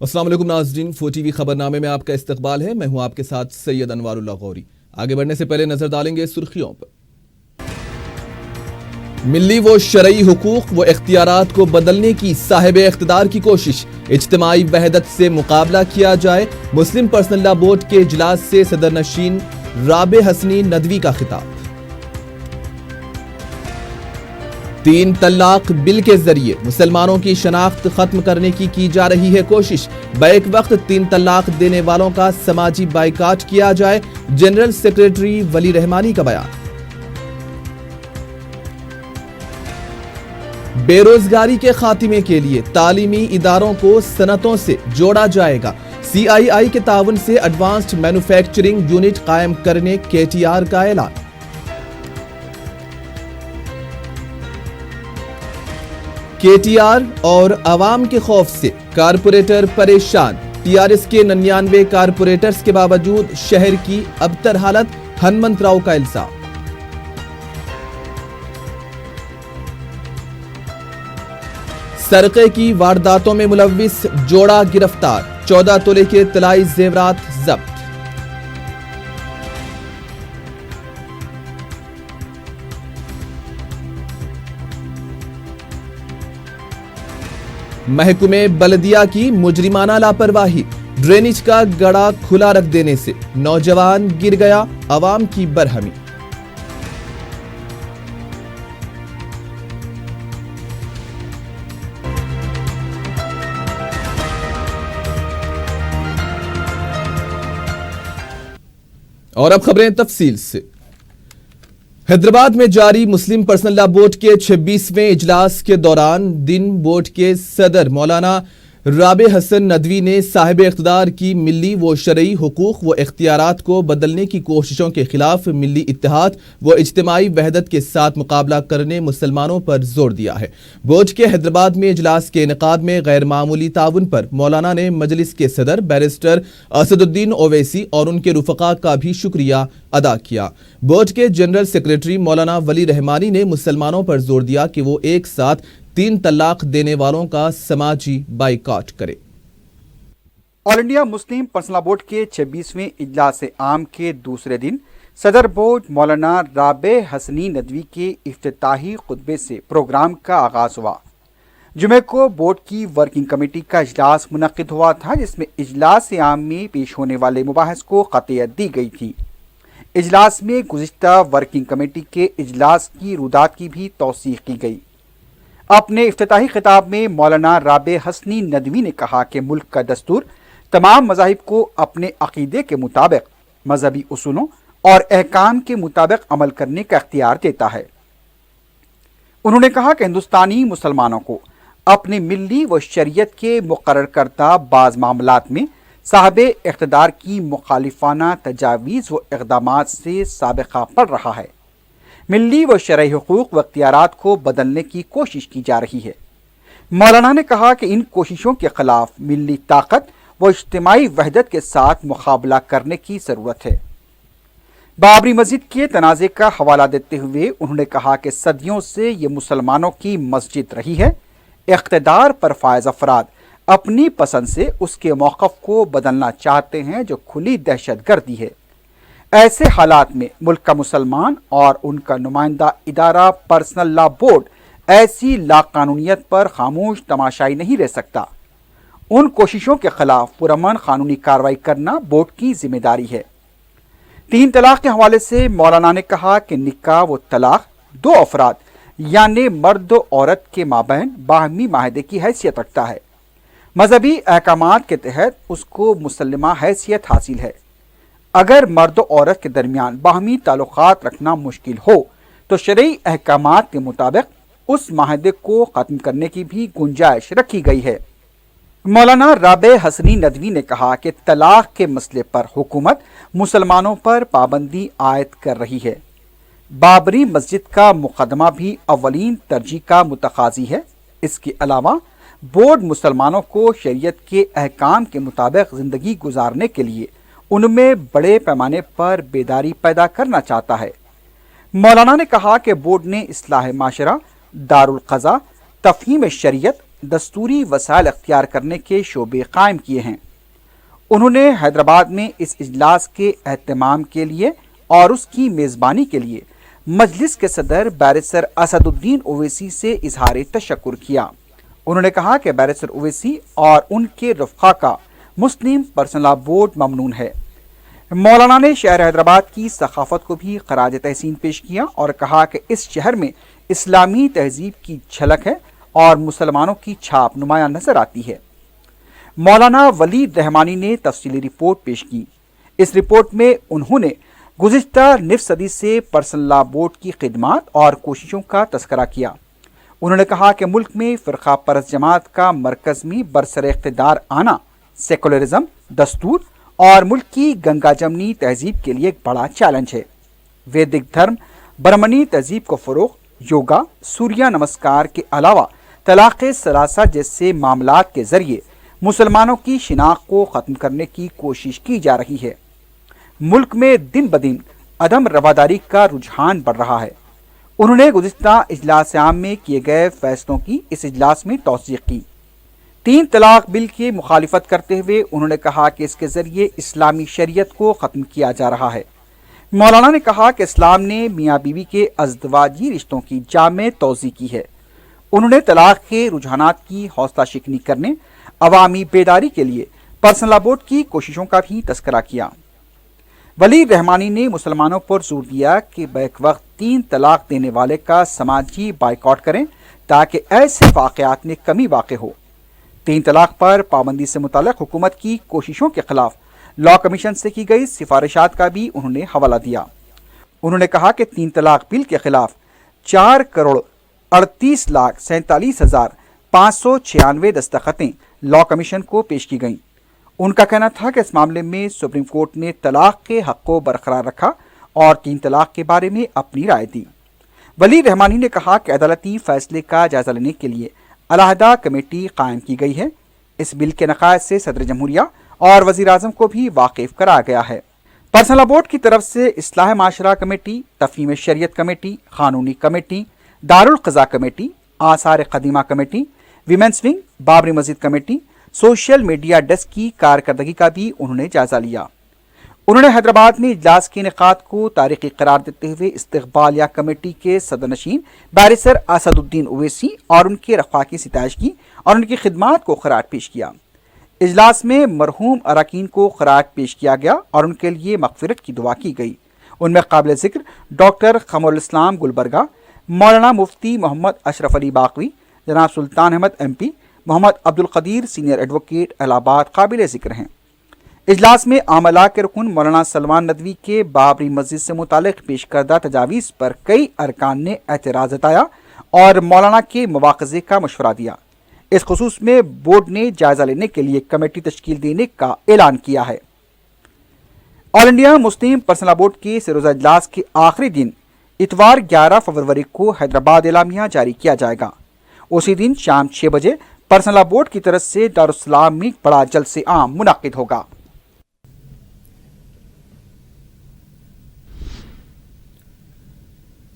السلام علیکم ناظرین، فو ٹی وی خبرنامے میں آپ کا استقبال ہے۔ میں ہوں آپ کے ساتھ سید انوار اللہ غوری۔ آگے بڑھنے سے پہلے نظر ڈالیں گے سرخیوں پر۔ ملی و شرعی حقوق و اختیارات کو بدلنے کی صاحب اقتدار کی کوشش، اجتماعی وحدت سے مقابلہ کیا جائے۔ مسلم پرسنل لا بورڈ کے اجلاس سے صدر نشین رابع حسنی ندوی کا خطاب۔ 3 طلاق بل کے ذریعے مسلمانوں کی شناخت ختم کرنے کی جا رہی ہے کوشش، بیک وقت 3 طلاق دینے والوں کا سماجی بائیکاٹ کیا جائے، جنرل سیکریٹری ولی رحمانی کا بیان۔ بے روزگاری کے خاتمے کے لیے تعلیمی اداروں کو صنعتوں سے جوڑا جائے گا، سی آئی آئی کے تعاون سے ایڈوانسڈ مینوفیکچرنگ یونٹ قائم کرنے کے ٹی آر کا اعلان۔ کے ٹی آر اور عوام کے خوف سے کارپوریٹر پریشان، ٹی آر ایس کے 99 کارپوریٹرز کے باوجود شہر کی ابتر حالت، ہنمنت راؤ کا الزام۔ سرقے کی وارداتوں میں ملوث جوڑا گرفتار، 14 تولے کے طلائی زیورات ضبط۔ محکمہ بلدیہ کی مجرمانہ لاپرواہی، ڈرینیج کا گڑھا کھلا رکھ دینے سے نوجوان گر گیا، عوام کی برہمی۔ اور اب خبریں تفصیل سے۔ حیدرآباد میں جاری مسلم پرسنل لا بورڈ کے 26ویں اجلاس کے دوران بورڈ کے صدر مولانا رابع حسن ندوی نے صاحب اقتدار کی ملی و شرعی حقوق و اختیارات کو بدلنے کی کوششوں کے خلاف ملی اتحاد و اجتماعی وحدت کے ساتھ مقابلہ کرنے مسلمانوں پر زور دیا ہے۔ بورڈ کے حیدرآباد میں اجلاس کے انعقاد میں غیر معمولی تعاون پر مولانا نے مجلس کے صدر بیرسٹر اسد الدین اویسی اور ان کے رفقا کا بھی شکریہ ادا کیا۔ بورڈ کے جنرل سیکریٹری مولانا ولی رحمانی نے مسلمانوں پر زور دیا کہ وہ ایک ساتھ 3 طلاق دینے والوں کا سماجی بائیکاٹ کرے۔ آل انڈیا مسلم پرسنل لا بورڈ کے 26ویں اجلاس عام کے دوسرے دن صدر بورڈ مولانا رابع حسنی ندوی کے افتتاحی خطبے سے پروگرام کا آغاز ہوا۔ جمعے کو بورڈ کی ورکنگ کمیٹی کا اجلاس منعقد ہوا تھا، جس میں اجلاس عام میں پیش ہونے والے مباحث کو قطعیت دی گئی تھی۔ اجلاس میں گزشتہ ورکنگ کمیٹی کے اجلاس کی رویداد کی بھی توثیق کی گئی۔ اپنے افتتاحی خطاب میں مولانا رابع حسنی ندوی نے کہا کہ ملک کا دستور تمام مذاہب کو اپنے عقیدے کے مطابق مذہبی اصولوں اور احکام کے مطابق عمل کرنے کا اختیار دیتا ہے۔ انہوں نے کہا کہ ہندوستانی مسلمانوں کو اپنی ملی و شریعت کے مقرر کردہ بعض معاملات میں صاحب اقتدار کی مخالفانہ تجاویز و اقدامات سے سابقہ پڑ رہا ہے۔ ملی و شرعی حقوق و اختیارات کو بدلنے کی کوشش کی جا رہی ہے۔ مولانا نے کہا کہ ان کوششوں کے خلاف ملی طاقت و اجتماعی وحدت کے ساتھ مقابلہ کرنے کی ضرورت ہے۔ بابری مسجد کے تنازع کا حوالہ دیتے ہوئے انہوں نے کہا کہ صدیوں سے یہ مسلمانوں کی مسجد رہی ہے۔ اقتدار پر فائز افراد اپنی پسند سے اس کے موقف کو بدلنا چاہتے ہیں، جو کھلی دہشت گردی ہے۔ ایسے حالات میں ملک کا مسلمان اور ان کا نمائندہ ادارہ پرسنل لا بورڈ ایسی لاقانونیت پر خاموش تماشائی نہیں رہ سکتا۔ ان کوششوں کے خلاف پرامن قانونی کارروائی کرنا بورڈ کی ذمہ داری ہے۔ 3 طلاق کے حوالے سے مولانا نے کہا کہ نکاح و طلاق 2 افراد یعنی مرد و عورت کے مابین باہمی معاہدے کی حیثیت رکھتا ہے۔ مذہبی احکامات کے تحت اس کو مسلمہ حیثیت حاصل ہے۔ اگر مرد و عورت کے درمیان باہمی تعلقات رکھنا مشکل ہو تو شرعی احکامات کے مطابق اس معاہدے کو ختم کرنے کی بھی گنجائش رکھی گئی ہے۔ مولانا رابع حسنی ندوی نے کہا کہ طلاق کے مسئلے پر حکومت مسلمانوں پر پابندی عائد کر رہی ہے۔ بابری مسجد کا مقدمہ بھی اولین ترجیح کا متقاضی ہے۔ اس کے علاوہ بورڈ مسلمانوں کو شریعت کے احکام کے مطابق زندگی گزارنے کے لیے ان میں بڑے پیمانے پر بیداری پیدا کرنا چاہتا ہے۔ مولانا نے کہا کہ بورڈ نے اصلاح معاشرہ، دارالقضاء، تفہیم شریعت دستوری وسائل اختیار کرنے کے شعبے قائم کیے ہیں۔ انہوں نے حیدرآباد میں اس اجلاس کے اہتمام کے لیے اور اس کی میزبانی کے لیے مجلس کے صدر بیرسٹر اسد الدین اویسی سے اظہار تشکر کیا۔ انہوں نے کہا کہ بیرسٹر اویسی اور ان کے رفقا کا مسلم پرسنل لاء بورڈ ممنون ہے۔ مولانا نے شہر حیدرآباد کی ثقافت کو بھی خراج تحسین پیش کیا اور کہا کہ اس شہر میں اسلامی تہذیب کی جھلک ہے اور مسلمانوں کی چھاپ نمایاں نظر آتی ہے۔ مولانا ولید رحمانی نے تفصیلی رپورٹ پیش کی۔ اس رپورٹ میں انہوں نے گزشتہ نصف صدی سے پرسنل لاء بورڈ کی خدمات اور کوششوں کا تذکرہ کیا۔ انہوں نے کہا کہ ملک میں فرقہ پرست جماعت کا مرکز میں برسر اقتدار آنا سیکولرزم، دستور اور ملک کی گنگا جمنی تہذیب کے لیے ایک بڑا چیلنج ہے۔ ویدک دھرم، برہمنی تہذیب کو فروغ، یوگا، سوریہ نمسکار کے علاوہ طلاق ثلاثہ جیسے معاملات کے ذریعے مسلمانوں کی شناخت کو ختم کرنے کی کوشش کی جا رہی ہے۔ ملک میں دن بدن عدم رواداری کا رجحان بڑھ رہا ہے۔ انہوں نے گزشتہ اجلاس عام میں کیے گئے فیصلوں کی اس اجلاس میں توثیق کی۔ 3 طلاق بل کی مخالفت کرتے ہوئے انہوں نے کہا کہ اس کے ذریعے اسلامی شریعت کو ختم کیا جا رہا ہے۔ مولانا نے کہا کہ اسلام نے میاں بیوی کے ازدواجی رشتوں کی جامع توضیح کی ہے۔ انہوں نے طلاق کے رجحانات کی حوصلہ شکنی کرنے، عوامی بیداری کے لیے پرسنل لاء بورڈ کی کوششوں کا بھی تذکرہ کیا۔ ولید رحمانی نے مسلمانوں پر زور دیا کہ بیک وقت 3 طلاق دینے والے کا سماجی بائیکاٹ کریں تاکہ ایسے واقعات میں کمی واقع ہو۔ 3 طلاق پر پابندی سے متعلق حکومت کی کوششوں کے خلاف لاء کمیشن سے کی گئی سفارشات کا بھی انہوں نے حوالہ دیا۔ انہوں نے کہا کہ 3 طلاق بل کے خلاف 4,38,47,596 دستخطیں لاء کمیشن کو پیش کی گئیں۔ ان کا کہنا تھا کہ اس معاملے میں سپریم کورٹ نے طلاق کے حق کو برقرار رکھا اور 3 طلاق کے بارے میں اپنی رائے دی۔ ولید رحمانی نے کہا کہ عدالتی فیصلے کا جائزہ لینے کے لیے علیحدہ کمیٹی قائم کی گئی ہے۔ اس بل کے نقائص سے صدر جمہوریہ اور وزیر اعظم کو بھی واقف کرا گیا ہے۔ پرسنل لاء بورڈ کی طرف سے اصلاح معاشرہ کمیٹی، تفہیم شریعت کمیٹی، قانونی کمیٹی، دارالقضاء کمیٹی، آثار قدیمہ کمیٹی، ویمنس ونگ، بابری مسجد کمیٹی، سوشل میڈیا ڈیسک کی کارکردگی کا بھی انہوں نے جائزہ لیا۔ انہوں نے حیدرآباد میں اجلاس کے انعقاد کو تاریخی قرار دیتے ہوئے استقبالیہ کمیٹی کے صدر نشین بیرسٹر اسد الدین اویسی اور ان کے رفقا کی ستائش کی اور ان کی خدمات کو خراج پیش کیا۔ اجلاس میں مرحوم اراکین کو خراج پیش کیا گیا اور ان کے لیے مغفرت کی دعا کی گئی۔ ان میں قابل ذکر ڈاکٹر قمر الاسلام گلبرگہ، مولانا مفتی محمد اشرف علی باقوی، جناب سلطان احمد MP، محمد عبدالقدیر سینئر ایڈوکیٹ الہ آباد قابل ذکر ہیں۔ اجلاس میں عاملہ کے رکن مولانا سلمان ندوی کے بابری مسجد سے متعلق پیش کردہ تجاویز پر کئی ارکان نے اعتراض جتایا اور مولانا کے مواخذے کا مشورہ دیا۔ اس خصوص میں بورڈ نے جائزہ لینے کے لیے کمیٹی تشکیل دینے کا اعلان کیا ہے۔ All India Muslim personal law board کے سروزہ اجلاس کے آخری دن اتوار 11 فروری کو حیدرآباد اعلامیہ جاری کیا جائے گا۔ اسی دن شام 6 بجے پرسنل لاء بورڈ کی طرف سے دارالسلام میں بڑا جلسہ عام منعقد ہوگا۔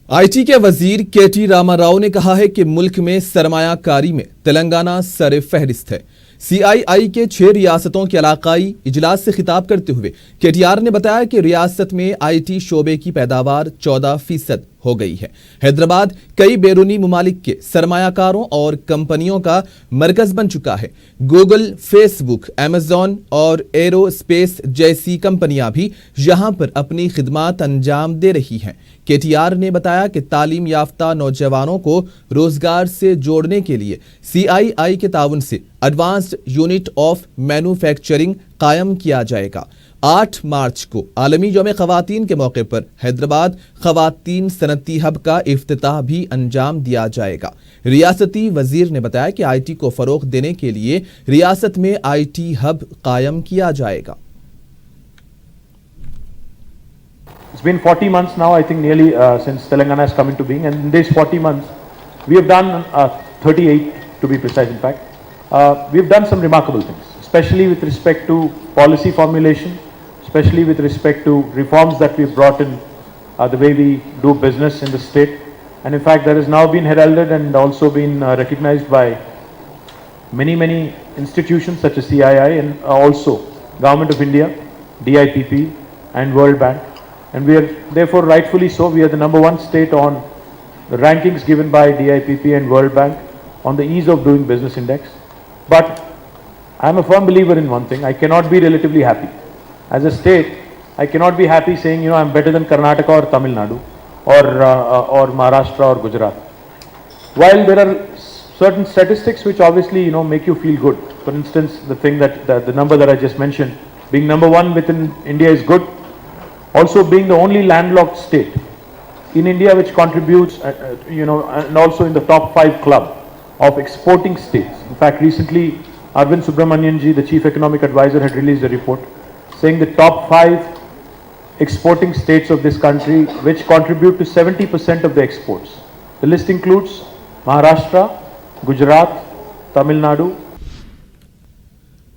آئی ٹی کے وزیر کے ٹی راما راؤ نے کہا ہے کہ ملک میں سرمایہ کاری میں تلنگانہ سر فہرست ہے۔ سی آئی آئی کے 6 ریاستوں کے علاقائی اجلاس سے خطاب کرتے ہوئے کے ٹی آر نے بتایا کہ ریاست میں آئی ٹی شعبے کی پیداوار 14% ہو گئی ہے۔ حیدرآباد کئی بیرونی ممالک کے سرمایہ کاروں اور کمپنیوں کا مرکز بن چکا ہے۔ گوگل، فیس بک، ایمیزون اور ایرو اسپیس جیسی کمپنیاں بھی یہاں پر اپنی خدمات انجام دے رہی ہیں۔ کے ٹی آر نے بتایا کہ تعلیم یافتہ نوجوانوں کو روزگار سے جوڑنے کے لیے سی آئی آئی کے تعاون سے ایڈوانسڈ یونٹ آف مینوفیکچرنگ قائم کیا جائے گا۔ 8 مارچ کو عالمی یوم خواتین کے موقع پر حیدرآباد خواتین صنعتی ہب کا افتتاح بھی انجام دیا جائے گا۔ ریاستی وزیر نے بتایا کہ آئی ٹی کو فروغ دینے کے لیے ریاست میں آئی ٹی ہب قائم کیا جائے گا۔ It's been 40 months now, I think nearly since Telangana has come into being, and in these 40 months we have done 38 to be precise in fact. We have done some remarkable things, especially with respect to policy formulation, especially with respect to reforms that we have brought in the way we do business in the state, and in fact that has now been heralded and also been recognized by many institutions such as CII and also Government of India, DIPP and World Bank. And we are therefore rightfully so, we are the number one state on the rankings given by DIPP and World Bank on the ease of doing business index. But I am a firm believer in one thing, I cannot be relatively happy. As a state, I cannot be happy saying, I am better than Karnataka or Tamil Nadu or Maharashtra or Gujarat. While there are certain statistics which obviously, make you feel good. For instance, the thing the number that I just mentioned, being number one within India is good. Also being the only landlocked state in India which contributes, and also in the top 5 club of exporting states. In fact, recently Arvind Subramanian ji, the Chief Economic Advisor, had released a report saying the top 5 exporting states of this country which contribute to 70% of the exports. The list includes Maharashtra, Gujarat, Tamil Nadu.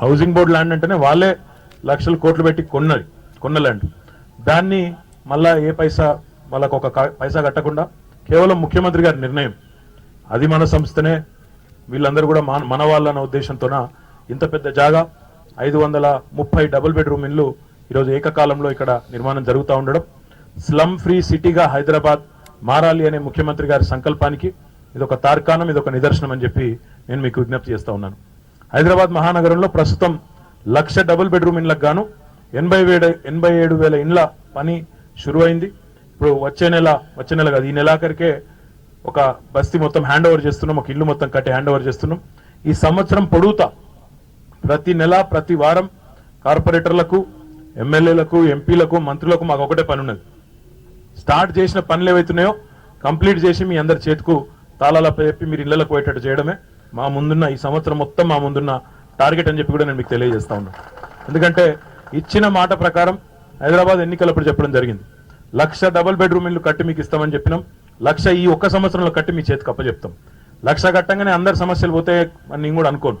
Housing board land అంటేనే వాళ్ళే లక్షల కోట్లు పెట్టి కొన్న land, దాన్ని మళ్ళా ఏ పైసా వాళ్ళకు ఒక పైసా కట్టకుండా కేవలం ముఖ్యమంత్రి గారి నిర్ణయం, అది మన సంస్థనే, వీళ్ళందరూ కూడా మన వాళ్ళన్న ఉద్దేశంతోన ఇంత పెద్ద జాగా 530 డబుల్ బెడ్రూమ్ ఇల్లు ఈరోజు ఏకకాలంలో ఇక్కడ నిర్మాణం జరుగుతూ ఉండడం, స్లమ్ ఫ్రీ సిటీగా హైదరాబాద్ మారాలి అనే ముఖ్యమంత్రి గారి సంకల్పానికి ఇదొక తార్కాణం, ఇదొక నిదర్శనం అని చెప్పి నేను మీకు విజ్ఞప్తి చేస్తా ఉన్నాను। హైదరాబాద్ మహానగరంలో ప్రస్తుతం 1,00,000 డబుల్ బెడ్రూమ్ ఇళ్లకు గాను 87,000 ఇండ్ల పని షురు అయింది। ఇప్పుడు వచ్చే నెల కాదు, ఈ నెలాఖరికే ఒక బస్తీ మొత్తం హ్యాండ్ ఓవర్ చేస్తున్నాం, ఒక ఇల్లు మొత్తం కట్టి హ్యాండ్ ఓవర్ చేస్తున్నాం। ఈ సంవత్సరం పొడుగుతా ప్రతి నెల ప్రతి వారం కార్పొరేటర్లకు, ఎమ్మెల్యేలకు, ఎంపీలకు, మంత్రులకు మాకు ఒకటే పని ఉన్నది, స్టార్ట్ చేసిన పనులు ఏవైతున్నాయో కంప్లీట్ చేసి మీ అందరి చేతుకు తాళాలపై చెప్పి మీరు ఇళ్లకు పోయేటట్టు చేయడమే మా ముందున్న ఈ సంవత్సరం మొత్తం మా ముందున్న టార్గెట్ అని చెప్పి కూడా నేను మీకు తెలియజేస్తా ఉన్నాను। ఎందుకంటే ఇచ్చిన మాట ప్రకారం హైదరాబాద్ ఎన్నికలప్పుడు చెప్పడం జరిగింది, 1,00,000 డబుల్ బెడ్రూమ్ ఇల్లు కట్టి మీకు ఇస్తామని చెప్పినాం, 1,00,000 ఈ ఒక్క సంవత్సరంలో కట్టి మీ చేతికి అప్పచెప్తాం। 1,00,000 కట్టంగానే అందరి సమస్యలు పోతాయి అని నేను కూడా అనుకోను।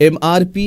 MRP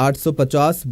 850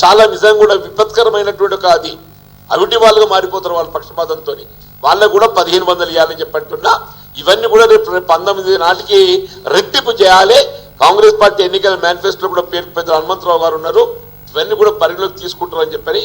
చాలా నిజంగా కూడా విపత్కరమైనటువంటి ఒక అది అవిటి వాళ్ళుగా మారిపోతారు వాళ్ళ పక్షపాతంతో, వాళ్ళకు కూడా 1500 ఇవ్వాలని చెప్పంటున్నా. ఇవన్నీ కూడా రేపు 19 నాటికి రెట్టింపు చేయాలి. కాంగ్రెస్ పార్టీ ఎన్నికల మేనిఫెస్టోలో కూడా పేరు పెద్ద హనుమంతరావు గారు ఉన్నారు, ఇవన్నీ కూడా పరిగణలోకి తీసుకుంటారని చెప్పని.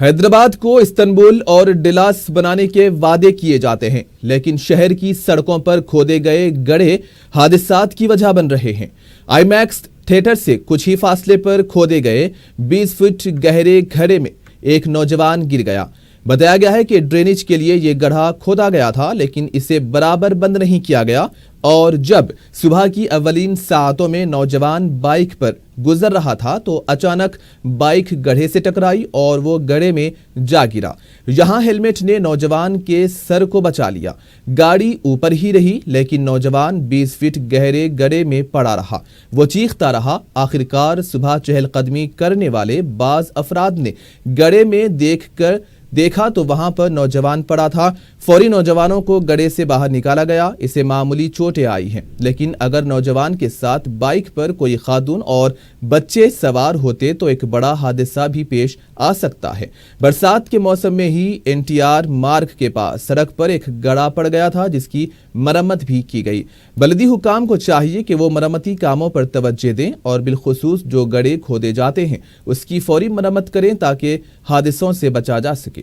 حیدرآباد کو استنبول اور ڈلاس بنانے کے وعدے کیے جاتے ہیں، لیکن شہر کی سڑکوں پر کھودے گئے گڑھے حادثات کی وجہ بن رہے ہیں۔ آئی میکس تھیٹر سے کچھ ہی فاصلے پر کھودے گئے 20 فٹ گہرے گڑھے میں ایک نوجوان گر گیا۔ بتایا گیا ہے کہ ڈرینیج کے لیے یہ گڑھا کھودا گیا تھا، لیکن اسے برابر بند نہیں کیا گیا، اور جب صبح کی اولین ساعتوں میں نوجوان بائک پر گزر رہا تھا تو اچانک بائک گڑھے سے ٹکرائی اور وہ گڑھے میں جا گرا۔ یہاں ہیلمٹ نے نوجوان کے سر کو بچا لیا۔ گاڑی اوپر ہی رہی، لیکن نوجوان 20 فٹ گہرے گڑھے میں پڑا رہا۔ وہ چیختا رہا۔ آخرکار صبح چہل قدمی کرنے والے بعض افراد نے گڑھے میں دیکھا تو وہاں پر نوجوان پڑا تھا۔ فوری نوجوانوں کو گڑھے سے باہر نکالا گیا۔ اسے معمولی چوٹیں آئی ہیں، لیکن اگر نوجوان کے ساتھ بائک پر کوئی خاتون اور بچے سوار ہوتے تو ایک بڑا حادثہ بھی پیش آ سکتا ہے۔ برسات کے موسم میں ہی NTR مارگ کے پاس سڑک پر ایک گڑھا پڑ گیا تھا، جس کی مرمت بھی کی گئی۔ بلدی حکام کو چاہیے کہ وہ مرمتی کاموں پر توجہ دیں اور بالخصوص جو گڑھے کھودے جاتے ہیں اس کی فوری مرمت کریں تاکہ حادثوں سے بچا جا سکے۔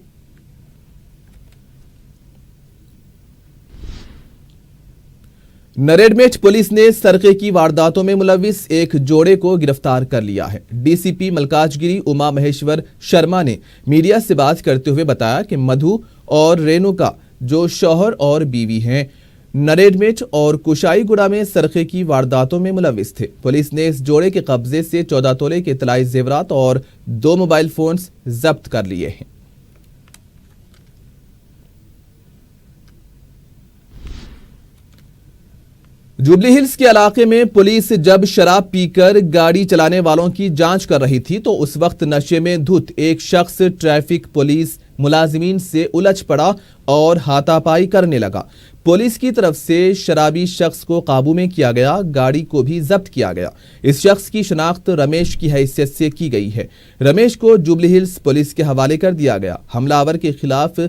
نریڑ میٹ پولیس نے سرقے کی وارداتوں میں ملوث ایک جوڑے کو گرفتار کر لیا ہے۔ DCP ملکاج گری اما مہیشور شرما نے میڈیا سے بات کرتے ہوئے بتایا کہ مدھو اور رینوکا جو شوہر اور بیوی ہیں، نریڑ میٹ اور کشائی گڑا میں سرقے کی وارداتوں میں ملوث تھے۔ پولیس نے اس جوڑے کے قبضے سے 14 تولے کے طلائی زیورات اور 2 موبائل فونز ضبط کر لیے ہیں۔ جوبلی ہلز کے علاقے میں پولیس جب شراب پی کر گاڑی چلانے والوں کی جانچ کر رہی تھی تو اس وقت نشے میں دھت ایک شخص ٹریفک پولیس ملازمین سے الجھ پڑا اور ہاتھا پائی کرنے لگا۔ پولیس کی طرف سے شرابی شخص کو قابو میں کیا گیا، گاڑی کو بھی ضبط کیا گیا۔ اس شخص کی شناخت رمیش کی حیثیت سے کی گئی ہے۔ رمیش کو جوبلی ہلز پولیس کے حوالے کر دیا گیا۔ حملہ آور کے خلاف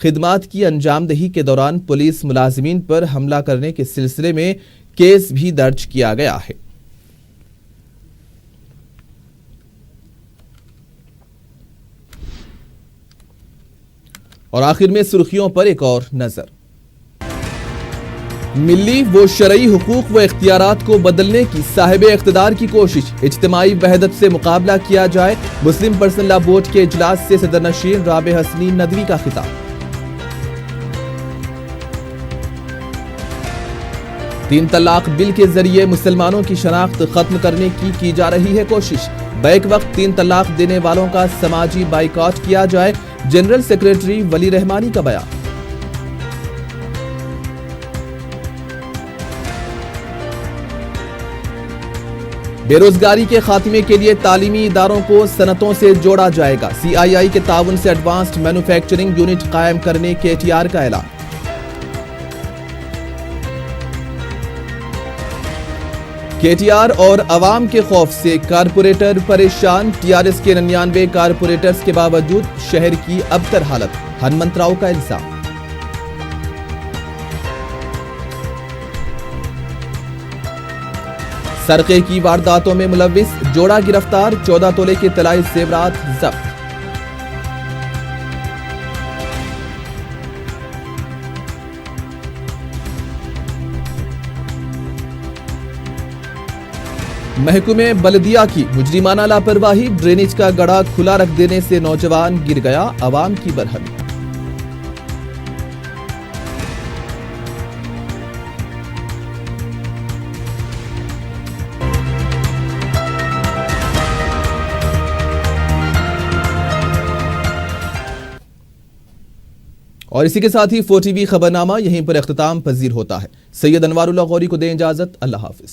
خدمات کی انجام دہی کے دوران پولیس ملازمین پر حملہ کرنے کے سلسلے میں کیس بھی درج کیا گیا ہے۔ اور آخر میں سرخیوں پر ایک اور نظر۔ ملی و شرعی حقوق و اختیارات کو بدلنے کی صاحب اقتدار کی کوشش، اجتماعی وحدت سے مقابلہ کیا جائے۔ مسلم پرسنل لا بورڈ کے اجلاس سے صدر نشین رابع حسنی ندوی کا خطاب۔ 3 طلاق بل کے ذریعے مسلمانوں کی شناخت ختم کرنے کی جا رہی ہے کوشش۔ بیک وقت 3 طلاق دینے والوں کا سماجی بائیکاٹ کیا جائے، جنرل سیکریٹری ولی رحمانی کا بیان۔ بے روزگاری کے خاتمے کے لیے تعلیمی اداروں کو صنعتوں سے جوڑا جائے گا۔ CII کے تعاون سے ایڈوانسڈ مینوفیکچرنگ یونٹ قائم کرنے KTR کا اعلان۔ KTR اور عوام کے خوف سے کارپوریٹر پریشان، TRS کے 99 کارپوریٹرز کے باوجود شہر کی ابتر حالت، ہنمنت راؤ کا الزام۔ سرقے کی وارداتوں میں ملوث جوڑا گرفتار، 14 تولے کے طلائی زیورات ضبط۔ محکمہ بلدیہ کی مجرمانہ لاپرواہی، ڈرینیج کا گڑھا کھلا رکھ دینے سے نوجوان گر گیا، عوام کی برہمی۔ اور اسی کے ساتھ ہی 4TV خبرنامہ یہیں پر اختتام پذیر ہوتا ہے۔ سید انوار اللہ غوری کو دیں اجازت، اللہ حافظ۔